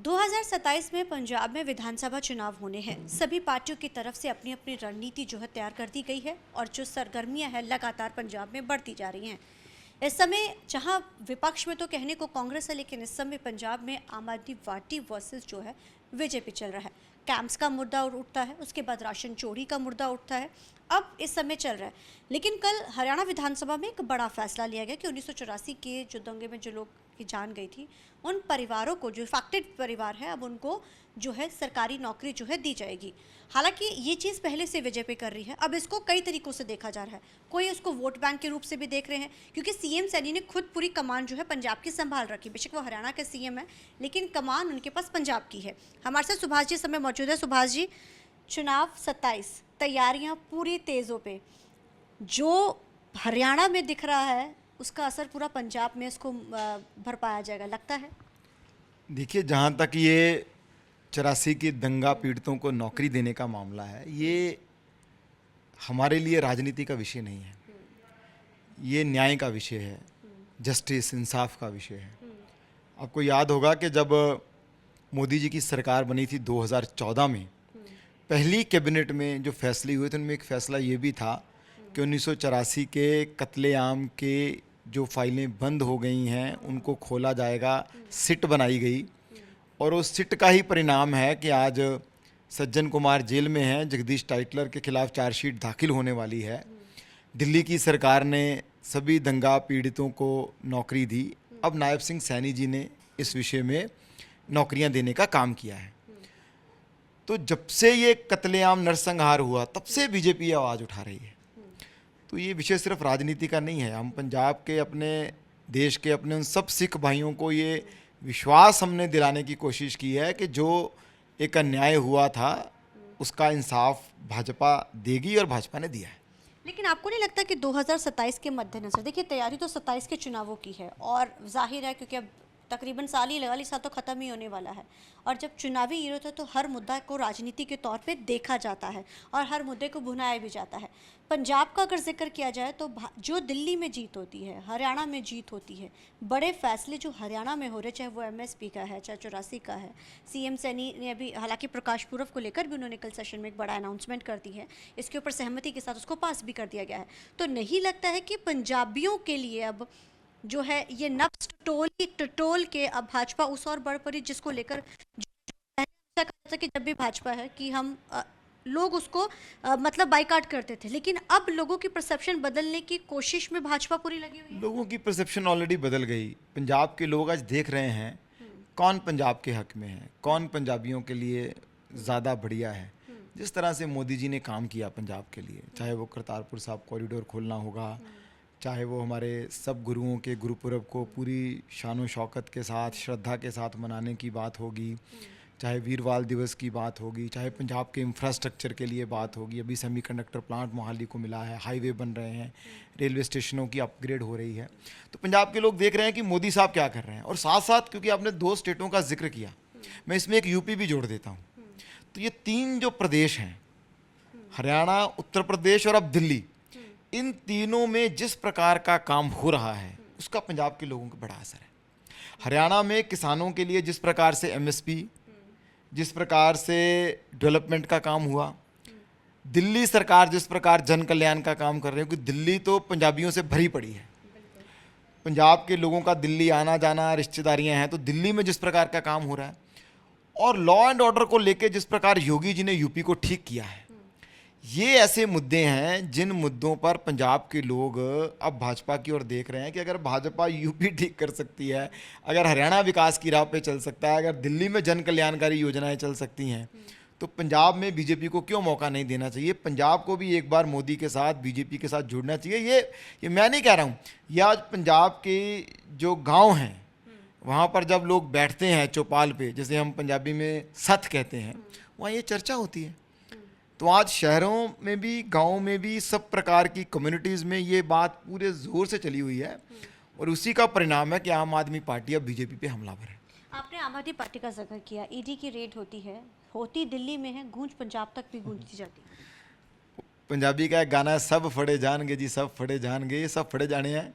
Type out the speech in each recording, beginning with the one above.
2027 में पंजाब में विधानसभा चुनाव होने हैं। सभी पार्टियों की तरफ से अपनी अपनी रणनीति जो है तैयार कर दी गई है और जो सरगर्मियां हैं लगातार पंजाब में बढ़ती जा रही हैं। इस समय जहां विपक्ष में तो कहने को कांग्रेस है, लेकिन इस समय पंजाब में आम आदमी पार्टी वर्सेस जो है बीजेपी चल रहा है। कैंप्स का मुद्दा उठता है, उसके बाद राशन चोरी का मुद्दा उठता है, अब इस समय चल रहा है। लेकिन कल हरियाणा विधानसभा में एक बड़ा फैसला लिया गया कि 1984 के जो दंगे में जो लोग की जान गई थी, उन परिवारों को, जो इफेक्टेड परिवार है, अब उनको जो है सरकारी नौकरी जो है दी जाएगी। हालांकि ये चीज़ पहले से बीजेपी कर रही है, अब इसको कई तरीकों से देखा जा रहा है। कोई इसको वोट बैंक के रूप से भी देख रहे हैं, क्योंकि सीएम सैनी ने खुद पूरी कमान जो है पंजाब की संभाल रखी। बेशक वो हरियाणा के सीएम है, लेकिन कमान उनके पास पंजाब की है। हमारे साथ सुभाष जी समय मौजूद है। सुभाष जी, चुनाव 27 तैयारियां पूरी तेज़ों पे, जो हरियाणा में दिख रहा है उसका असर पूरा पंजाब में इसको भर पाया जाएगा, लगता है? देखिए, जहाँ तक ये 84 के दंगा पीड़ितों को नौकरी देने का मामला है, ये हमारे लिए राजनीति का विषय नहीं है। ये न्याय का विषय है, जस्टिस, इंसाफ का विषय है। आपको याद होगा कि जब मोदी जी की सरकार बनी थी 2014 में, पहली कैबिनेट में जो फैसले हुए थे उनमें एक फ़ैसला ये भी था कि 1984 के कत्लेआम के जो फाइलें बंद हो गई हैं उनको खोला जाएगा। सिट बनाई गई और उस सिट का ही परिणाम है कि आज सज्जन कुमार जेल में हैं, जगदीश टाइटलर के खिलाफ चार्जशीट दाखिल होने वाली है। दिल्ली की सरकार ने सभी दंगा पीड़ितों को नौकरी दी। अब नायब सिंह सैनी जी ने इस विषय में नौकरियां देने का काम किया है। तो जब से ये कत्लेआम नरसंहार हुआ तब से बीजेपी आवाज़ उठा रही है। तो ये विषय सिर्फ राजनीति का नहीं है। हम पंजाब के, अपने देश के, अपने उन सब सिख भाइयों को ये विश्वास हमने दिलाने की कोशिश की है कि जो एक अन्याय हुआ था उसका इंसाफ भाजपा देगी और भाजपा ने दिया है। लेकिन आपको नहीं लगता कि 2027 के मद्देनजर, देखिए तैयारी तो 27 के चुनावों की है और जाहिर है क्योंकि अब तकरीबन साल ही लगा ली, साल तो ख़त्म ही होने वाला है, और जब चुनावी ईयर होता है तो हर मुद्दा को राजनीति के तौर पे देखा जाता है और हर मुद्दे को भुनाया भी जाता है। पंजाब का अगर जिक्र किया जाए तो जो दिल्ली में जीत होती है, हरियाणा में जीत होती है, बड़े फैसले जो हरियाणा में हो रहे, चाहे वो एमएसपी का है, चाहे 84 का है, सीएम सैनी ने अभी, हालांकि प्रकाश पूर्व को लेकर भी उन्होंने कल सेशन में एक बड़ा अनाउंसमेंट कर दी है, इसके ऊपर सहमति के साथ उसको पास भी कर दिया गया है। तो नहीं लगता है कि पंजाबियों के लिए अब जो है ये नब्ज टटोल के अब भाजपा उस और बढ़ पड़ी, जिसको लेकर कहा था कि जब भी भाजपा है कि हम लोग उसको मतलब बाइकाट करते थे, लेकिन अब लोगों की परसेप्शन बदलने की कोशिश में भाजपा पूरी लगी हुई है। लोगों की परसेप्शन ऑलरेडी बदल गई। पंजाब के लोग आज देख रहे हैं कौन पंजाब के हक में है, कौन पंजाबियों के लिए ज़्यादा बढ़िया है। जिस तरह से मोदी जी ने काम किया पंजाब के लिए, चाहे वो करतारपुर साहब कॉरिडोर खोलना होगा, चाहे वो हमारे सब गुरुओं के गुरुपुरब को पूरी शान शौकत के साथ, श्रद्धा के साथ मनाने की बात होगी, चाहे वीरवाल दिवस की बात होगी, चाहे पंजाब के इंफ्रास्ट्रक्चर के लिए बात होगी। अभी सेमीकंडक्टर प्लांट मोहाली को मिला है, हाईवे बन रहे हैं, रेलवे स्टेशनों की अपग्रेड हो रही है। तो पंजाब के लोग देख रहे हैं कि मोदी साहब क्या कर रहे हैं। और साथ साथ, क्योंकि आपने 2 स्टेटों का जिक्र किया, मैं इसमें एक यूपी भी जोड़ देता हूँ। तो ये 3 जो प्रदेश हैं, हरियाणा, उत्तर प्रदेश और अब दिल्ली, इन तीनों में जिस प्रकार का काम हो रहा है उसका पंजाब के लोगों को बड़ा असर है। हरियाणा में किसानों के लिए जिस प्रकार से एमएसपी, जिस प्रकार से डेवलपमेंट का काम हुआ, दिल्ली सरकार जिस प्रकार जन कल्याण का काम कर रही है, क्योंकि दिल्ली तो पंजाबियों से भरी पड़ी है। पंजाब के लोगों का दिल्ली आना जाना, रिश्तेदारियां हैं, तो दिल्ली में जिस प्रकार का काम हो रहा है और लॉ एंड ऑर्डर को लेकर जिस प्रकार योगी जी ने यूपी को ठीक किया है, ये ऐसे मुद्दे हैं जिन मुद्दों पर पंजाब के लोग अब भाजपा की ओर देख रहे हैं कि अगर भाजपा यूपी ठीक कर सकती है, अगर हरियाणा विकास की राह पे चल सकता है, अगर दिल्ली में जन कल्याणकारी योजनाएं चल सकती हैं, तो पंजाब में बीजेपी को क्यों मौका नहीं देना चाहिए। पंजाब को भी एक बार मोदी के साथ, बीजेपी के साथ जुड़ना चाहिए। ये मैं नहीं कह रहा हूँ, ये आज पंजाब के जो गाँव हैं वहाँ पर जब लोग बैठते हैं चौपाल पे, जैसे हम पंजाबी में सत कहते हैं, वहाँ ये चर्चा होती है। तो आज शहरों में भी, गाँव में भी, सब प्रकार की कम्युनिटीज़ में ये बात पूरे ज़ोर से चली हुई है और उसी का परिणाम है कि आम आदमी पार्टी अब बीजेपी पे हमलावर है। आपने आम आदमी पार्टी का जिक्र किया, ईडी की रेड होती दिल्ली में है, गूंज पंजाब तक भी गूंजती जाती है। पंजाबी का एक गाना है, सब फड़े जाएंगे जी, सब फड़े जाएंगे, ये सब फड़े जाने हैं,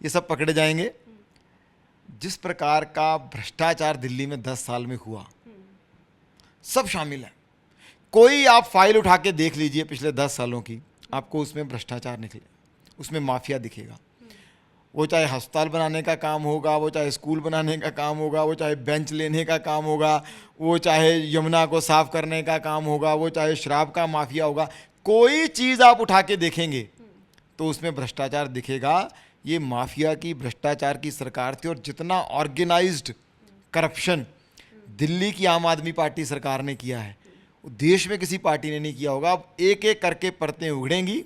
ये सब पकड़े जाएंगे। जिस प्रकार का भ्रष्टाचार दिल्ली में 10 साल में हुआ, सब शामिल है। कोई आप फाइल उठा के देख लीजिए पिछले 10 सालों की, आपको उसमें भ्रष्टाचार निकले, उसमें माफिया दिखेगा। वो चाहे अस्पताल बनाने का काम होगा, वो चाहे स्कूल बनाने का काम होगा, वो चाहे बेंच लेने का काम होगा, वो चाहे यमुना को साफ करने का काम होगा, वो चाहे शराब का माफिया होगा, कोई चीज़ आप उठा के देखेंगे तो उसमें भ्रष्टाचार दिखेगा। ये माफिया की, भ्रष्टाचार की सरकार थी। और जितना ऑर्गेनाइज्ड करप्शन दिल्ली की आम आदमी पार्टी सरकार ने किया है, वो देश में किसी पार्टी ने नहीं किया होगा। अब एक एक करके परतें उगड़ेंगी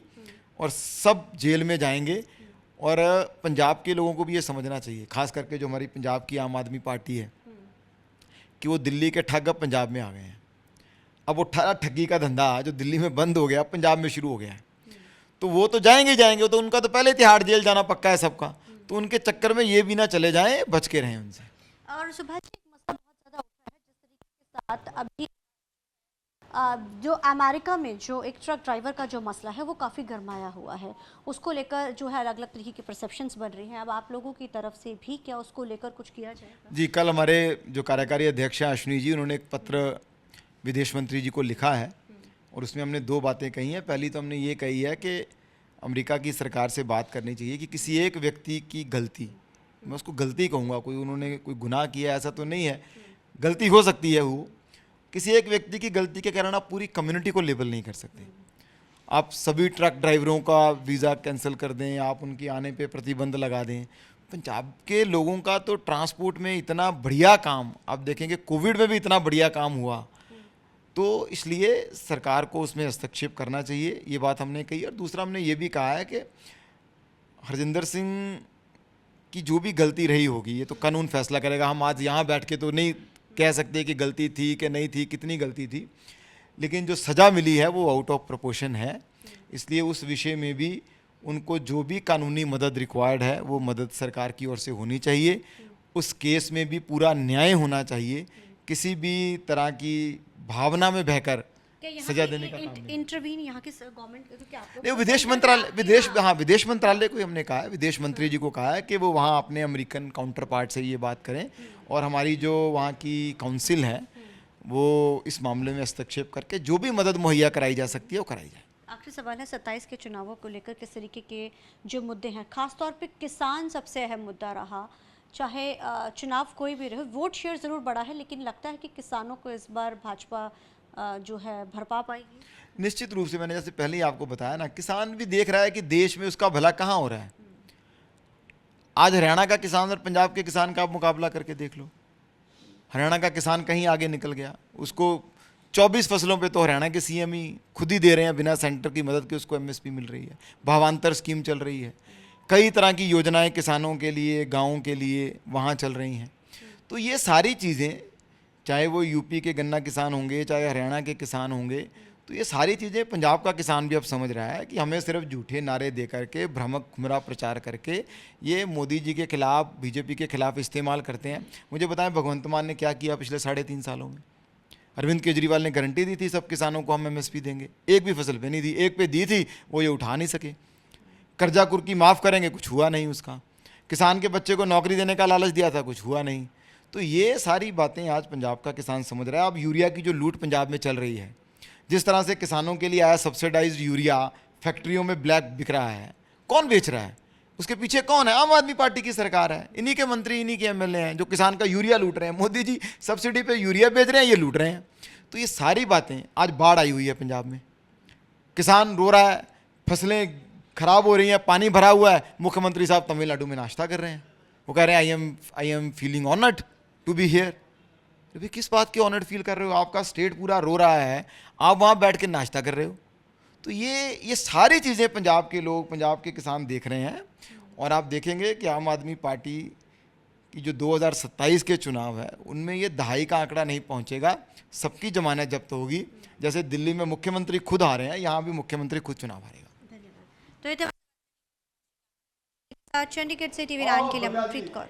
और सब जेल में जाएंगे। और पंजाब के लोगों को भी ये समझना चाहिए, खास करके जो हमारी पंजाब की आम आदमी पार्टी है, कि वो दिल्ली के ठग अब पंजाब में आ गए हैं। अब वो ठगी का धंधा जो दिल्ली में बंद हो गया, पंजाब में शुरू हो गया है। तो वो तो जाएंगे जाएंगे, तो उनका तो पहले तिहाड़ जेल जाना पक्का है सबका। तो उनके चक्कर में ये भी ना चले जाएं, बच के रहें उनसे। और सुभाष जी, एक मसला बहुत ज़्यादा उठा है जिस तरीके के साथ अभी जो अमेरिका में जो एक ट्रक ड्राइवर का जो मसला है वो काफ़ी गरमाया हुआ है। उसको लेकर जो है अलग अलग तरीके की परसेप्शंस बन रही हैं। अब आप लोगों की तरफ से भी क्या उसको लेकर कुछ किया जाएगा? जी, कल हमारे जो कार्यकारी अध्यक्ष हैं अश्विनी जी, उन्होंने एक पत्र विदेश मंत्री जी को लिखा है और उसमें हमने 2 बातें कही हैं। पहली तो हमने ये कही है कि अमेरिका की सरकार से बात करनी चाहिए कि किसी एक व्यक्ति की गलती, मैं उसको गलती कहूँगा, कोई उन्होंने कोई गुनाह किया ऐसा तो नहीं है, गलती हो सकती है, वो किसी एक व्यक्ति की गलती के कारण आप पूरी कम्युनिटी को लेबल नहीं कर सकते। आप सभी ट्रक ड्राइवरों का वीज़ा कैंसिल कर दें, आप उनके आने पे प्रतिबंध लगा दें। पंजाब के लोगों का तो ट्रांसपोर्ट में इतना बढ़िया काम, आप देखेंगे कोविड में भी इतना बढ़िया काम हुआ, तो इसलिए सरकार को उसमें हस्तक्षेप करना चाहिए, ये बात हमने कही। और दूसरा हमने ये भी कहा है कि हरजिंदर सिंह की जो भी गलती रही होगी, ये तो कानून फैसला करेगा। हम आज यहाँ बैठ के तो नहीं कह सकते कि गलती थी कि नहीं थी, कितनी गलती थी, लेकिन जो सज़ा मिली है वो आउट ऑफ प्रोपोर्शन है। इसलिए उस विषय में भी उनको जो भी कानूनी मदद रिक्वायर्ड है वो मदद सरकार की ओर से होनी चाहिए। उस केस में भी पूरा न्याय होना चाहिए, किसी भी तरह की भावना में बहकर सजा देने का काम नहीं। इंटरवीन यहाँ की गवर्नमेंट, क्योंकि आप लोग नहीं, विदेश मंत्रालय को हमने कहा है, विदेश मंत्री जी को कहा है कि वो वहाँ अपने अमेरिकन काउंटर पार्ट से ये बात करें और हमारी जो वहाँ की काउंसिल है वो इस मामले में हस्तक्षेप करके जो भी मदद मुहैया कराई जा सकती है वो कराई जाए। आखिरी सवाल है, 27 के चुनावों को लेकर किस तरीके के जो मुद्दे हैं, खासतौर पे किसान सबसे अहम मुद्दा रहा, चाहे चुनाव कोई भी रहे, वोट शेयर ज़रूर बढ़ा है, लेकिन लगता है कि किसानों को इस बार भाजपा जो है भरपा पाएगी? निश्चित रूप से, मैंने जैसे पहले ही आपको बताया ना, किसान भी देख रहा है कि देश में उसका भला कहाँ हो रहा है। आज हरियाणा का किसान और पंजाब के किसान का आप मुकाबला करके देख लो। हरियाणा का किसान कहीं आगे निकल गया, उसको 24 फसलों पे तो हरियाणा के सीएम ही खुद ही दे रहे हैं, बिना सेंटर की मदद के उसको एमएसपी मिल रही है, भावांतर स्कीम चल रही है, कई तरह की योजनाएं किसानों के लिए, गाँव के लिए वहाँ चल रही हैं। तो ये सारी चीज़ें, चाहे वो यूपी के गन्ना किसान होंगे, चाहे हरियाणा के किसान होंगे, तो ये सारी चीज़ें पंजाब का किसान भी अब समझ रहा है कि हमें सिर्फ झूठे नारे दे करके, भ्रामक खुमरा प्रचार करके ये मोदी जी के खिलाफ, बीजेपी के खिलाफ इस्तेमाल करते हैं। मुझे बताएं भगवंत मान ने क्या किया पिछले 3.5 सालों में? अरविंद केजरीवाल ने गारंटी दी थी सब किसानों को हम एमएसपी देंगे, एक भी फसल पे नहीं दी, एक पे दी थी वो ये उठा नहीं सके। कर्जा कुर्की माफ़ करेंगे, कुछ हुआ नहीं उसका। किसान के बच्चे को नौकरी देने का लालच दिया था, कुछ हुआ नहीं। तो ये सारी बातें आज पंजाब का किसान समझ रहा है। अब यूरिया की जो लूट पंजाब में चल रही है, जिस तरह से किसानों के लिए आया सब्सिडाइज्ड यूरिया फैक्ट्रियों में ब्लैक बिक रहा है, कौन बेच रहा है? उसके पीछे कौन है? आम आदमी पार्टी की सरकार है, इन्हीं के मंत्री, इन्हीं के एमएलए हैं जो किसान का यूरिया लूट रहे हैं। मोदी जी सब्सिडी पे यूरिया बेच रहे हैं, ये लूट रहे हैं। तो ये सारी बातें, आज बाढ़ आई हुई है पंजाब में, किसान रो रहा है, फसलें खराब हो रही हैं, पानी भरा हुआ है। मुख्यमंत्री साहब तमिलनाडु में नाश्ता कर रहे हैं, वो कह रहे हैं I am feeling honoured to be here. अभी किस बात की ऑनर्ड फील कर रहे हो? आपका स्टेट पूरा रो रहा है, आप वहाँ बैठ के नाश्ता कर रहे हो। तो ये सारी चीज़ें पंजाब के लोग, पंजाब के किसान देख रहे हैं। और आप देखेंगे कि आम आदमी पार्टी की जो 2027 के चुनाव है उनमें ये दहाई का आंकड़ा नहीं पहुंचेगा, सबकी जमानत जब्त होगी। जैसे दिल्ली में मुख्यमंत्री खुद हारे हैं, यहाँ भी मुख्यमंत्री खुद चुनाव हारेगा। धन्यवाद। तो ये चंडीगढ़ से टीवी 9 के लिए प्रीत कौर।